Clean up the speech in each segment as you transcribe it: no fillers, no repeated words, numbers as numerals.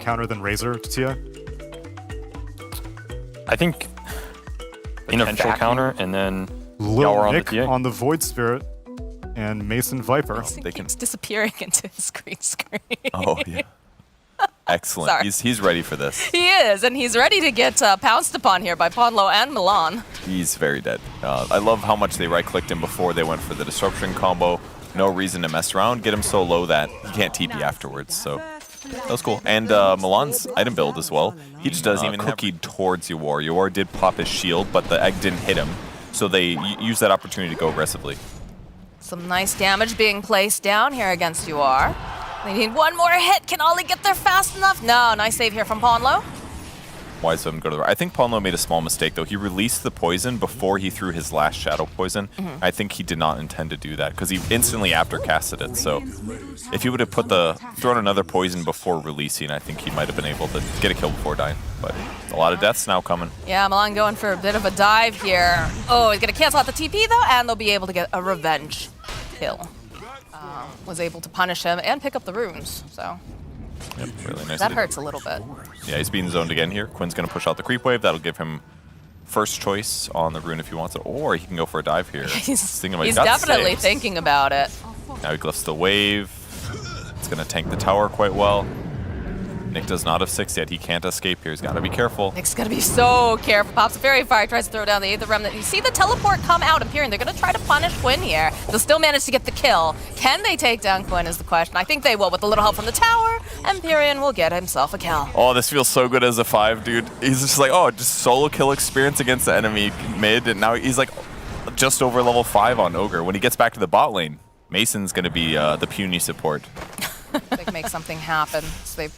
counter than Razor to Tia? I think potential counter and then Lil Yawer on the Nick TA. on the Void Spirit and Mason Viper. Mason keeps disappearing into his green screen. Oh, yeah. Excellent. Sorry. He's ready for this. He is, and he's ready to get pounced upon here by Ponlo and Milan. He's very dead. I love how much they right-clicked him before they went for the disruption combo. No reason to mess around. Get him so low that he can't TP afterwards. So that was cool. And Milan's item build as well. He just doesn't even cookied towards Yawer. Yawer did pop his shield, but the egg didn't hit him. So they used that opportunity to go aggressively. Some nice damage being placed down here against Yawer. They need one more hit. Can Ollie get there fast enough? No, nice save here from Ponlo. Wise of him to go to the right. I think Ponlo made a small mistake, though. He released the poison before he threw his last Shadow Poison. I think he did not intend to do that, because he instantly after-casted it. So if he would have thrown another poison before releasing, I think he might have been able to get a kill before dying. But a lot of deaths now coming. Yeah, Milan going for a bit of a dive here. Oh, he's going to cancel out the TP, though, and they'll be able to get a revenge kill. Was able to punish him and pick up the runes, so Yep, really nice. that hurts a little bit. Yeah, he's being zoned again here. Quinn's going to push out the creep wave. That'll give him first choice on the rune if he wants it, or he can go for a dive here. He's thinking about definitely thinking about it. Now he glyphs the wave. It's going to tank the tower quite well. Nick does not have 6 yet. He can't escape here. He's got to be careful. Nick's gonna be so careful. Pops a Fairy Fire, tries to throw down the Aether Remnant. You see the teleport come out, Empyrean. They're gonna try to punish Quinn here. They'll still manage to get the kill. Can they take down Quinn is the question. I think they will with a little help from the tower. Empyrean will get himself a kill. Oh, this feels so good as a 5, dude. He's just like, oh, just solo kill experience against the enemy mid, and now he's like just over level 5 on Ogre. When he gets back to the bot lane, Mason's gonna be the puny support. They can make something happen. So they've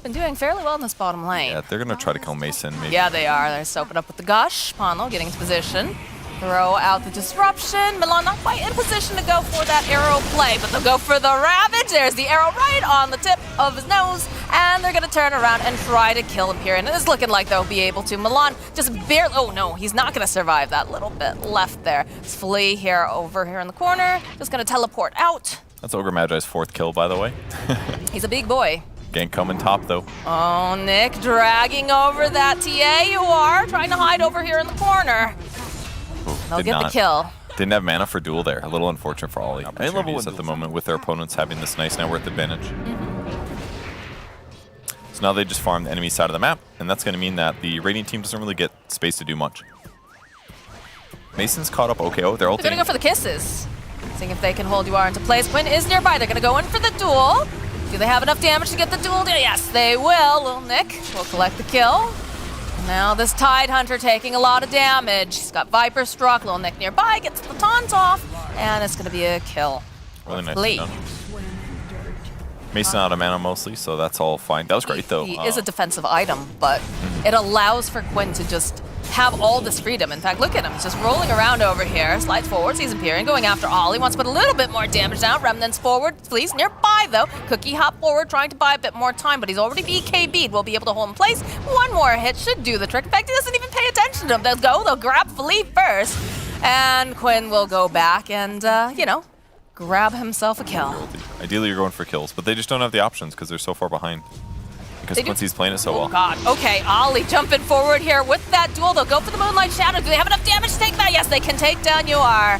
been doing fairly well in this bottom lane. Yeah, they're gonna try to kill Mason, maybe. Yeah, they are. They're soaping up with the Gush. Ponlo getting into position. Throw out the Disruption. Milan not quite in position to go for that arrow play, but they'll go for the Ravage. There's the arrow right on the tip of his nose, and they're gonna turn around and try to kill Empyrean. It's looking like they'll be able to. Milan just barely, oh no, he's not gonna survive that little bit left there. It's Flea here over here in the corner, just gonna teleport out. That's Ogre Magi's 4th kill, by the way. He's a big boy. Gank coming top, though. Oh, Nick dragging over that TA. You are trying to hide over here in the corner. They'll get the kill. Didn't have mana for duel there. A little unfortunate for Ollie. Any level at the moment with their opponents having this nice net worth advantage. So now they just farm the enemy side of the map, and that's going to mean that the Radiant team doesn't really get space to do much. Mason's caught up. Okay, oh, they're ulting. They're going to go for the kisses. Seeing if they can hold UR into place. Quinn is nearby. They're going to go in for the duel. Do they have enough damage to get the duel? Yes, they will. Little Nick will collect the kill. Now this Tide Hunter taking a lot of damage. He's got Viper struck. Little Nick nearby gets the taunt off, and it's going to be a kill. Really nice done. Mason out of mana mostly, so that's all fine. That was great, though. He is a defensive item, but it allows for Quinn to just have all this freedom. In fact, look at him. He's just rolling around over here. Slides forward, sees Empyrean going after Ollie. Wants to put a little bit more damage down. Remnants forward. Flees nearby, though. Cookie hop forward, trying to buy a bit more time, but he's already BKB'd. Will be able to hold in place. One more hit should do the trick. In fact, he doesn't even pay attention to him. They'll grab Flea first, and Quinn will go back and, you know, grab himself a kill. Ideally, you're going for kills, but they just don't have the options because they're so far behind. Because Quincy's playing it so well. Oh god. Okay, Ollie jumping forward here with that duel. They'll go for the Moonlight Shadow. Do they have enough damage to take that? Yes, they can take down UR.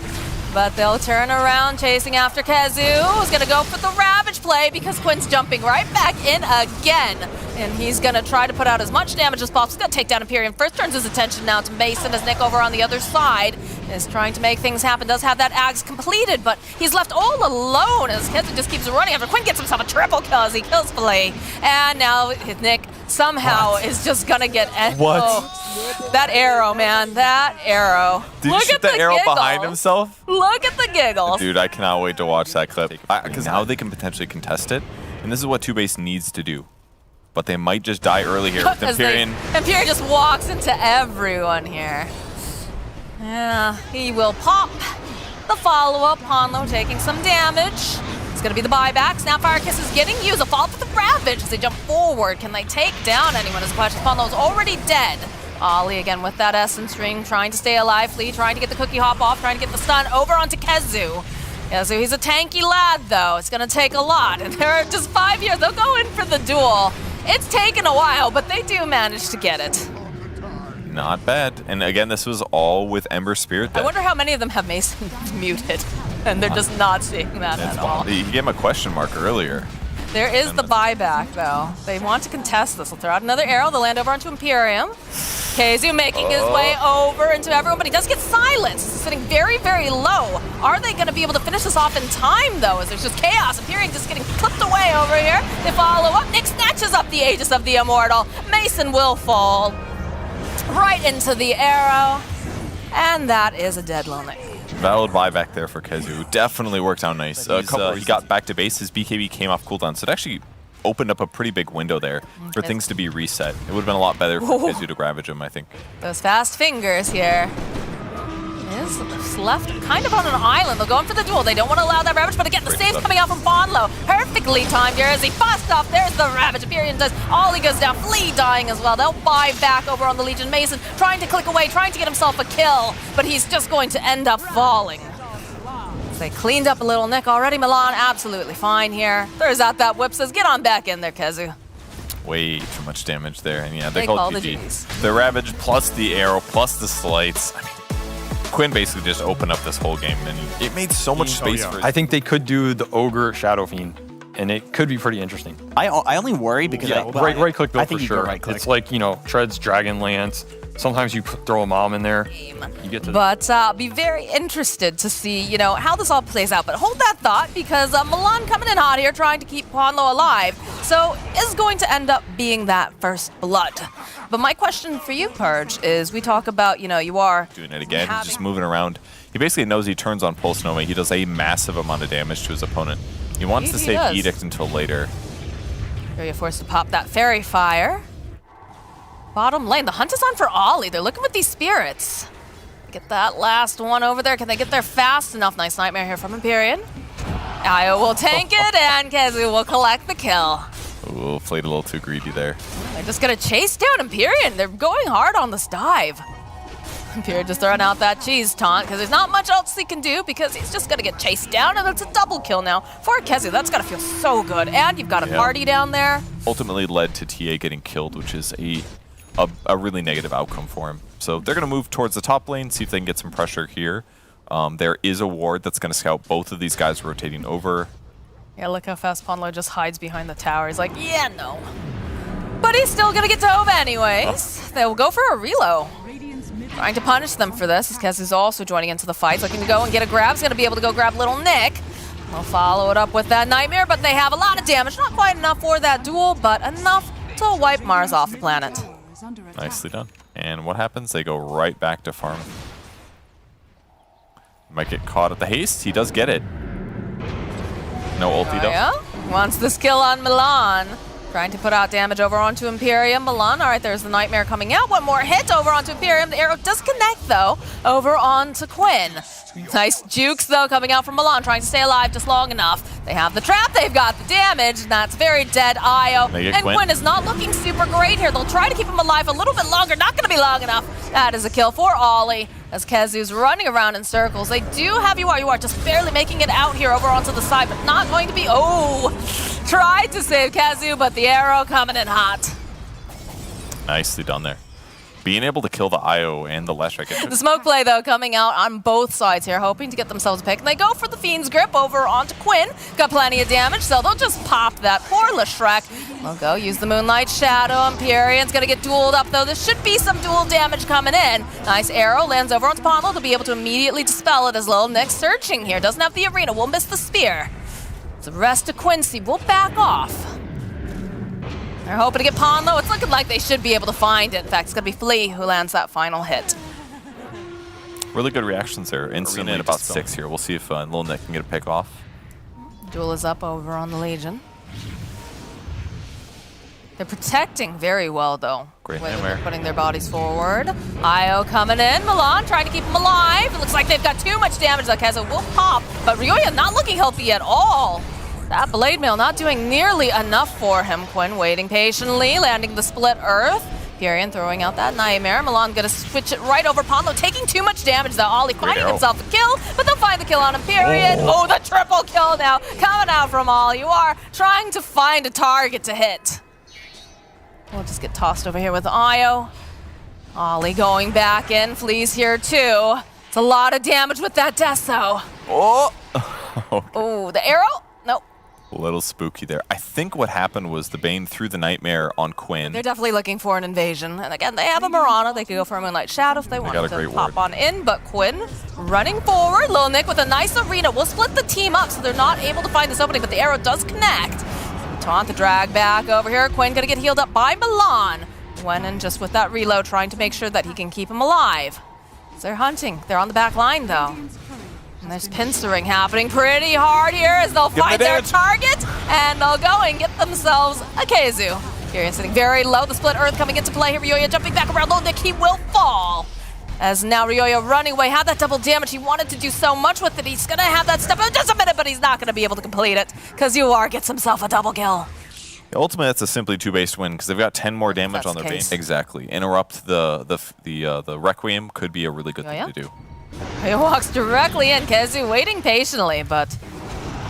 But they'll turn around chasing after Kazu. Who's gonna go for the Ravage play because Quinn's jumping right back in again. And he's gonna try to put out as much damage as possible. He's gonna take down Empyrean first. Turns his attention now to Mason as Nick over on the other side is trying to make things happen. Does have that Axe completed, but he's left all alone as Kazu just keeps running after. Quinn gets himself a triple kill as he kills Flea. And now Nick somehow is just gonna get What? Oh, that arrow, man. That arrow. Did Look you shoot at that the arrow giggles. behind himself? Look at the giggles. Dude, I cannot wait to watch that clip. Because now they can potentially contest it. And this is what TOOBASED needs to do. But they might just die early here with Empyrean. Empyrean just walks into everyone here. Yeah, he will pop the follow-up. Ponlo taking some damage. It's going to be the buyback. Snapfire Kiss is getting used. A follow-up with the Ravage as they jump forward. Can they take down anyone as question? Ponlo's already dead. Ollie again with that Essence Ring, trying to stay alive. Flea trying to get the Cookie Hop off, trying to get the stun over onto Kazu. Kazu, he's a tanky lad, though. It's going to take a lot. And there are just 5 years. They'll go in for the duel. It's taken a while, but they do manage to get it. Not bad. And again, this was all with Ember Spirit. I wonder how many of them have Mason muted, and they're just not seeing that at all. He gave him a question mark earlier. There is the buyback, though. They want to contest this. They'll throw out another arrow. They'll land over onto Imperium. KZU making his way over into everyone, but he does get silenced. He's sitting very, very low. Are they going to be able to finish this off in time, though, as there's just chaos? Imperium just getting clipped away over here. They follow up. Nick snatches up the Aegis of the Immortal. Mason will fall right into the arrow, and that is a dead Lil Nick. Valid buyback there for KZU. Definitely worked out nice. He got back to base. His BKB came off cooldown, so it actually opened up a pretty big window there for things to be reset. It would have been a lot better for KZU to ravage him, I think. Those fast fingers here. Is left kind of on an island. They'll go in for the duel. They don't want to allow that ravage, but again, the save's coming out from Bonlo. Perfectly timed here as he busts off. There's the ravage. Imperium does. Ollie goes down. Flea dying as well. They'll buy back over on the Legion. Mason trying to click away, trying to get himself a kill, but he's just going to end up falling. They cleaned up a little Nick already. Milan absolutely fine here. Throws out that whip, says, get on back in there, KZU. Way too much damage there, and yeah, They call call it the GG. Gs. The ravage plus the arrow plus the slights. I mean, Quinn basically just opened up this whole game, and it made so much space for his I think they could do the Ogre Shadow Fiend, and it could be pretty interesting. I only worry because right click build I think for you go sure. right click. It's like, you know, Tread's Dragon Lance. Sometimes you throw a mom in there. You get to But be very interested to see, you know, how this all plays out. But hold that thought, because Milan coming in hot here, trying to keep Ponlo alive. So is going to end up being that first blood. But my question for you, Purge, is we talk about, you know, you are doing it again. He's just moving around. He basically knows he turns on Pulse Nova. He does a massive amount of damage to his opponent. He wants to He save does. Edict until later. Here you're forced to pop that Fairy Fire. Bottom lane, the hunt is on for Ollie. They're looking with these spirits. Get that last one over there. Can they get there fast enough? Nice Nightmare here from Empyrean. Io will tank it, and KZU will collect the kill. Ooh, played a little too greedy there. They're just gonna chase down Empyrean. They're going hard on this dive. Empyrean just throwing out that cheese taunt, because there's not much else he can do, because he's just gonna get chased down, and it's a double kill now for KZU. That's gotta feel so good. And you've got a party down there. Ultimately led to TA getting killed, which is a really negative outcome for him. So they're going to move towards the top lane, see if they can get some pressure here. There is a ward that's going to scout both of these guys rotating over. Yeah, look how fast Ponlo just hides behind the tower. He's like, yeah, no. But he's still going to get to Hova anyways. They will go for a reload. Trying to punish them for this. Kez is also joining into the fight, looking to go and get a grab. He's going to be able to go grab Little Nick. They'll follow it up with that Nightmare, but they have a lot of damage. Not quite enough for that duel, but enough to wipe Mars off the planet. Nicely done. And what happens? They go right back to farm. Might get caught at the haste. He does get it. No ulti though. Yeah, wants this kill on Milan. Trying to put out damage over onto Imperium. Milan, all right, there's the Nightmare coming out. One more hit over onto Imperium. The arrow does connect, though, over onto Quinn. Nice jukes, though, coming out from Milan, trying to stay alive just long enough. They have the trap, they've got the damage, and that's very dead Io. And Quinn is not looking super great here. They'll try to keep him alive a little bit longer. Not going to be long enough. That is a kill for Ollie, as KZU's running around in circles. They do have you are just barely making it out here over onto the side, but not going to be, tried to save KZU, but the arrow coming in hot. Nicely done there. Being able to kill the IO and the last strike. The smoke play, though, coming out on both sides here, hoping to get themselves a pick. And they go for the Fiend's Grip over onto Quinn. Got plenty of damage, so they'll just pop that poor Leshrac. They'll go use the Moonlight Shadow. Empyrean's going to get dueled up, though. There should be some duel damage coming in. Nice arrow lands over onto Ponlo to be able to immediately dispel it as Little Nick's searching here. Doesn't have the arena, will miss the spear. The rest of Quincy will back off. They're hoping to get Ponlo. It's looking like they should be able to find it. In fact, it's going to be Flea who lands that final hit. Really good reactions there. Instant in about 6 here. We'll see if Lil Nick can get a pick off. Duel is up over on the Legion. They're protecting very well, though. Great whether nightmare. they're putting their bodies forward. Io coming in. Milan trying to keep him alive. It looks like they've got too much damage. That Keza will pop, but Ryoya not looking healthy at all. That Blade Mail not doing nearly enough for him. Quinn waiting patiently, landing the Split Earth. Empyrean throwing out that Nightmare. Milan gonna switch it right over Ponlo, taking too much damage though. Ollie finding himself a kill, but they'll find the kill on Empyrean. Oh, the triple kill now coming out from Ollie. You are trying to find a target to hit. We'll just get tossed over here with Io. Ollie going back in, Flea's here too. It's a lot of damage with that Deso. Oh! Oh, the arrow? Nope. A little spooky there. I think what happened was the Bane threw the Nightmare on Quinn. They're definitely looking for an invasion. And again, they have a Mirana. They could go for a Moonlight Shadow if they wanted to pop on in. But Quinn running forward. Lil Nick with a nice arena. We'll split the team up so they're not able to find this opening, but the arrow does connect. Taunt the drag back over here. Quinn gonna get healed up by Milan. Gwennon just with that reload trying to make sure that he can keep him alive. They're hunting. They're on the back line though. And there's pincering happening pretty hard here as they'll find their target and they'll go and get themselves a Keizu. Furion sitting very low. The split earth coming into play here. Ryoya jumping back around Lil Nick. He will fall. As now Ryoya running away, had that double damage. He wanted to do so much with it. He's gonna have that step in just a minute, but he's not gonna be able to complete it because UR gets himself a double kill. Ultimately, that's a simply 2-based win because they've got 10 more damage on their Bane. Exactly. Interrupt the Requiem could be a really good thing to do. He walks directly in. Keizu waiting patiently, but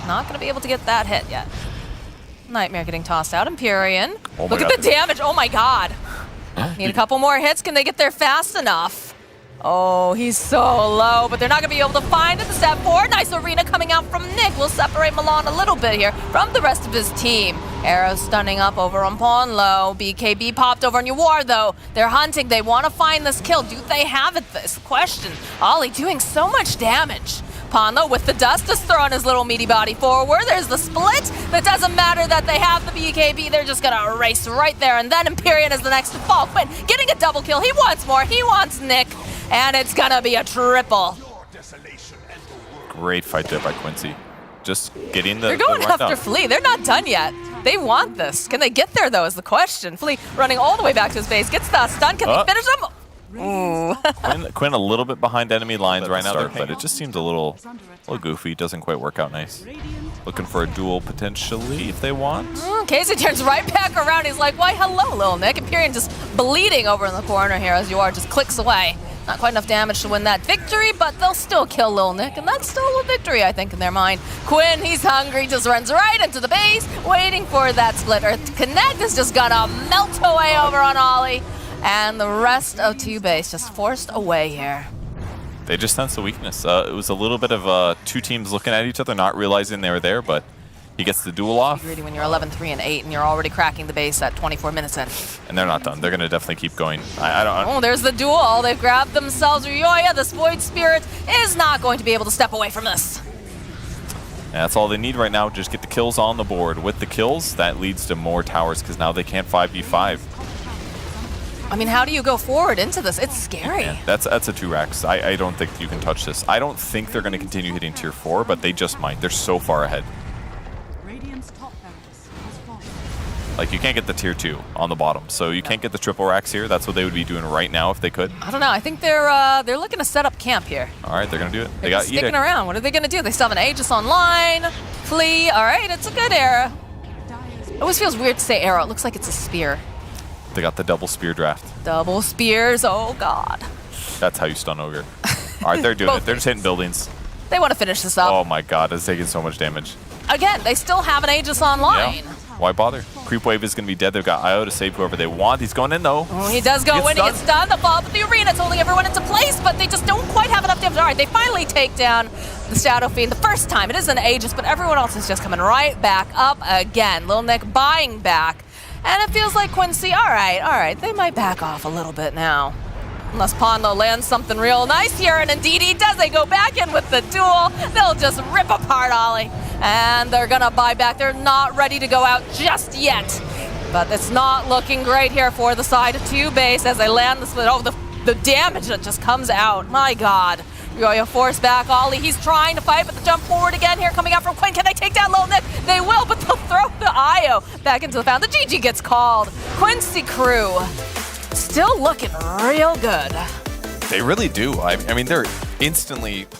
not going to be able to get that hit yet. Nightmare getting tossed out. Empyrean. Look at the damage. Oh my god. Need a couple more hits. Can they get there fast enough? Oh, he's so low, but they're not going to be able to find it. The step forward. Nice arena coming out from Nick. Will separate Milan a little bit here from the rest of his team. Arrow stunning up over on Pawn low. BKB popped over on UR though. They're hunting. They want to find this kill. Do they have it? This question. Ollie doing so much damage. Ponlo with the dust just throwing his little meaty body forward. There's the split. It doesn't matter that they have the BKB. They're just going to race right there. And then Empyrean is the next to fall. Quinn getting a double kill. He wants more. He wants Nick. And it's going to be a triple. Great fight there by Quincy. Just getting the They're going after Flea. They're not done yet. They want this. Can they get there, though, is the question. Flea running all the way back to his base. Gets the stun. Can they finish him? Ooh. Quinn a little bit behind enemy lines right now, but it just seems a little goofy. Doesn't quite work out nice. Looking for a duel potentially if they want. Casey turns right back around. He's like, why, hello, Lil Nick. Empyrean just bleeding over in the corner here as UR just clicks away. Not quite enough damage to win that victory, but they'll still kill Lil Nick, and that's still a victory, I think, in their mind. Quinn, he's hungry, just runs right into the base, waiting for that split earth to connect. Is just gonna melt away over on Ollie. And the rest of TOOBASED just forced away here. They just sensed the weakness. It was a little bit of two teams looking at each other, not realizing they were there, but he gets the duel off. Greedy when you're 11-3-8 and you're already cracking the base at 24 minutes in. And they're not done. They're going to definitely keep going. Oh, there's the duel. They've grabbed themselves Ryoya. The Void Spirit is not going to be able to step away from this. And that's all they need right now. Just get the kills on the board. With the kills, that leads to more towers because now they can't 5v5. I mean, how do you go forward into this? It's scary. Yeah, that's a 2-Rax. I don't think you can touch this. I don't think they're going to continue hitting tier 4, but they just might. They're so far ahead. Like, you can't get the tier 2 on the bottom, so you can't get the triple racks here. That's what they would be doing right now if they could. I don't know. I think they're looking to set up camp here. All right, they're going to do it. They got sticking around. What are they going to do? They still have an Aegis online. Flea. All right, it's a good era. It always feels weird to say arrow. It looks like it's a spear. They got the double spear draft. Double spears. Oh, God. That's how you stun Ogre. All right, they're doing it. They're just hitting buildings. They want to finish this up. Oh, my God. It's taking so much damage. Again, they still have an Aegis online. Yeah. Why bother? Creep wave is going to be dead. They've got Io to save whoever they want. He's going in, though. Oh, he does go in. He gets stunned. The fall up the arena. It's holding everyone into place, but they just don't quite have enough damage. All right, they finally take down the Shadow Fiend. The first time. It is an Aegis, but everyone else is just coming right back up again. Lil Nick buying back. And it feels like Quincy, all right, they might back off a little bit now. Unless Ponlo lands something real nice here, and indeed he does. They go back in with the duel. They'll just rip apart Ollie. And they're gonna buy back. They're not ready to go out just yet. But it's not looking great here for the side of TOOBASED as they land the split. Oh, the damage that just comes out. My God. Ryoya force back Ollie. He's trying to fight, but the jump forward again here coming out from Quinn. Can they take down Lil Nick? They will, but they'll throw the Io back into the found. The GG gets called. Quincy crew still looking real good. They really do. I mean, they're instantly playing.